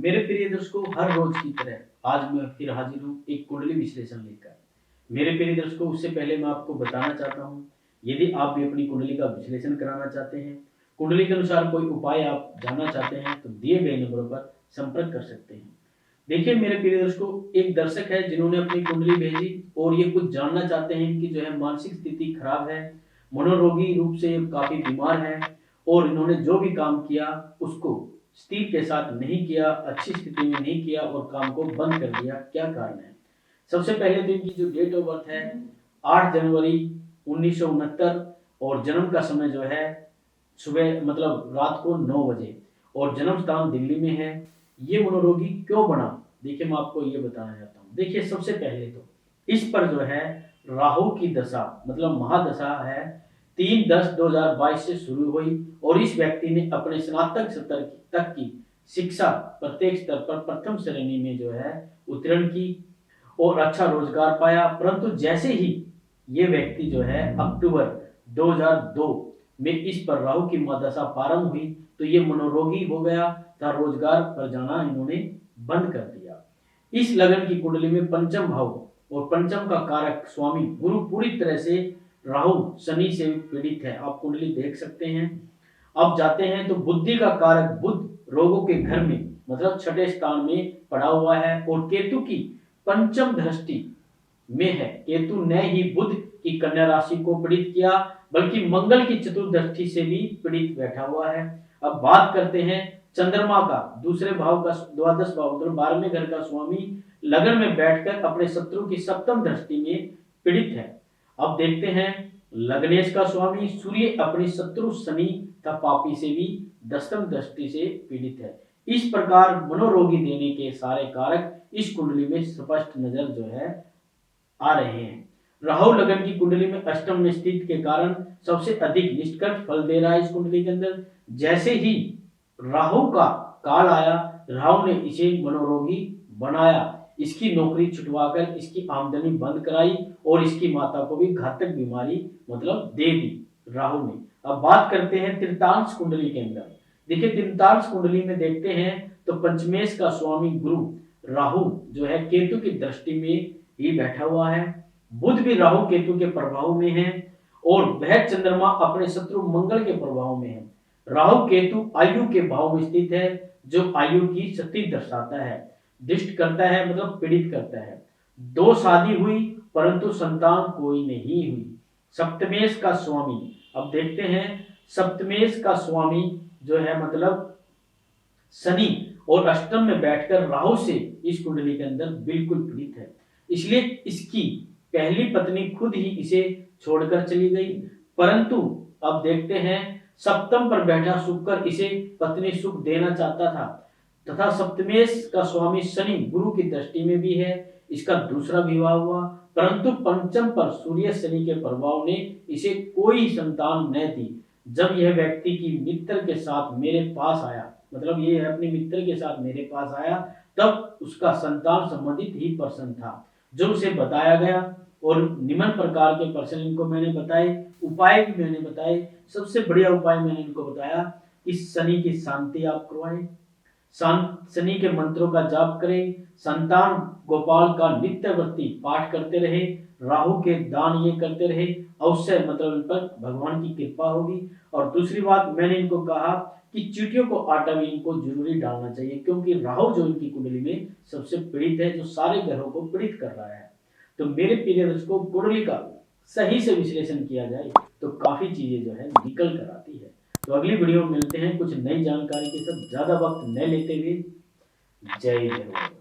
मेरे प्रिय दर्शकों, हर रोज की तरह आज मैं फिर हाजिर हूँ एक कुंडली विश्लेषण लेकर। मेरे प्रिय दर्शकों, उससे पहले मैं आपको बताना चाहता हूँ, यदि आप भी अपनी कुंडली का विश्लेषण कराना चाहते हैं, कुंडली के अनुसार कोई उपाय आप जानना चाहते हैं, तो दिए गए नंबरों पर संपर्क कर सकते हैं। देखिए मेरे प्रिय दर्शकों, एक दर्शक है जिन्होंने अपनी कुंडली भेजी और ये कुछ जानना चाहते हैं कि जो है मानसिक स्थिति खराब है, मनोरोगी रूप से काफी बीमार है और इन्होंने जो भी काम किया उसको स्थिर के साथ नहीं किया, अच्छी स्थिति में नहीं किया और काम को बंद कर दिया। क्या कारण है? सबसे पहले तो इनकी जो डेट ऑफ बर्थ है 8 जनवरी 1969 और जन्म का समय जो है सुबह मतलब रात को 9 बजे और जन्म स्थान दिल्ली में है। ये मनोरोगी क्यों बना? देखिए मैं आपको ये बताना चाहता हूँ। देखिए सबसे पहले तो इस पर जो है राहु की दशा मतलब महादशा है 3/10/2022 से शुरू हुई और इस व्यक्ति ने अपने स्नातक स्तर तक की शिक्षा प्रत्येक स्तर पर प्रथम श्रेणी में जो है उत्तीर्ण की और अच्छा रोजगार पाया। परंतु जैसे ही ये व्यक्ति जो है अक्टूबर 2002 में इस पर राहु की महादशा प्रारंभ हुई तो ये मनोरोगी हो गया था, रोजगार पर जाना इन्होंने बंद कर दिया। इस लगन की कुंडली में पंचम भाव और पंचम का कारक स्वामी गुरु पूरी तरह से राहु शनि से पीड़ित है। आप कुंडली देख सकते हैं। अब जाते हैं तो बुद्धि का कारक बुध रोगों के घर में मतलब छठे स्थान में पड़ा हुआ है और केतु की पंचम दृष्टि में है। केतु ने ही बुध की कन्या राशि को पीड़ित किया बल्कि मंगल की चतुर्दृष्टि से भी पीड़ित बैठा हुआ है। अब बात करते हैं चंद्रमा का, दूसरे भाव का द्वादश भाव मतलब 12वें घर का स्वामी लगन में बैठकर अपने शत्रु की सप्तम दृष्टि में पीड़ित है। अब देखते हैं लग्नेश का स्वामी सूर्य अपनी शत्रु शनि तथा पापी से भी दशम दृष्टि से पीड़ित है। इस प्रकार मनोरोगी देने के सारे कारक इस कुंडली में स्पष्ट नजर जो है आ रहे हैं। राहु लगन की कुंडली में अष्टम में स्थित के कारण सबसे अधिक निष्कर्ष फल दे रहा है इस कुंडली के अंदर। जैसे ही राहु का काल आया, राहु ने इसे मनोरोगी बनाया, इसकी नौकरी छुटवाकर इसकी आमदनी बंद कराई और इसकी माता को भी घातक बीमारी मतलब दे दी राहु ने। अब बात करते हैं तृतीयांश कुंडली के अंदर। देखिए तृतीयांश कुंडली में देखते हैं तो पंचमेश का स्वामी गुरु राहु जो है केतु की दृष्टि में ही बैठा हुआ है। बुध भी राहु केतु के प्रभाव में है और वह चंद्रमा अपने शत्रु मंगल के प्रभाव में है। राहु केतु आयु के भाव में स्थित है जो आयु की शक्ति दर्शाता है, दिष्ट करता है मतलब पीड़ित करता है। 2 शादी हुई परंतु संतान कोई नहीं हुई। सप्तमेश का स्वामी, अब देखते हैं सप्तमेश का स्वामी जो है मतलब शनि और अष्टम में बैठकर राहु से इस कुंडली के अंदर बिल्कुल पीड़ित है। इसलिए इसकी पहली पत्नी खुद ही इसे छोड़कर चली गई। परंतु अब देखते हैं सप्तम पर बैठा शुक्र इसे पत्नी सुख देना चाहता था तथा सप्तमेश का स्वामी शनि गुरु की दृष्टि में भी है। इसका दूसरा विवाह हुआ परंतु पंचम पर सूर्य शनि के प्रभाव ने इसे कोई संतान न दी। जब यह व्यक्ति की मित्र के साथ मेरे पास आया मतलब ये अपने मित्र के साथ मेरे पास आया तब उसका संतान संबंधित ही प्रश्न था जो उसे बताया गया और निम्न प्रकार के प्रश्न इनको मैंने बताए, उपाय भी मैंने बताए। सबसे बढ़िया उपाय मैंने इनको बताया कि शनि की शांति आप करवाएं, शनि के मंत्रों का जाप करें, संतान गोपाल का नित्यवर्ती पाठ करते रहे, राहु के दान ये करते रहे, अवश्य मतलब इन पर भगवान की कृपा होगी। और दूसरी बात मैंने इनको कहा कि चींटियों को आटा भी इनको जरूरी डालना चाहिए क्योंकि राहु जो इनकी कुंडली में सबसे पीड़ित है, जो सारे ग्रहों को पीड़ित कर रहा है। तो मेरे प्रिय दर्शकों, कुंडली का सही से विश्लेषण किया जाए तो काफी चीजें जो है निकल कर आती है। तो अगली वीडियो में मिलते हैं कुछ नई जानकारी के साथ, ज्यादा वक्त न लेते हुए। जय जय।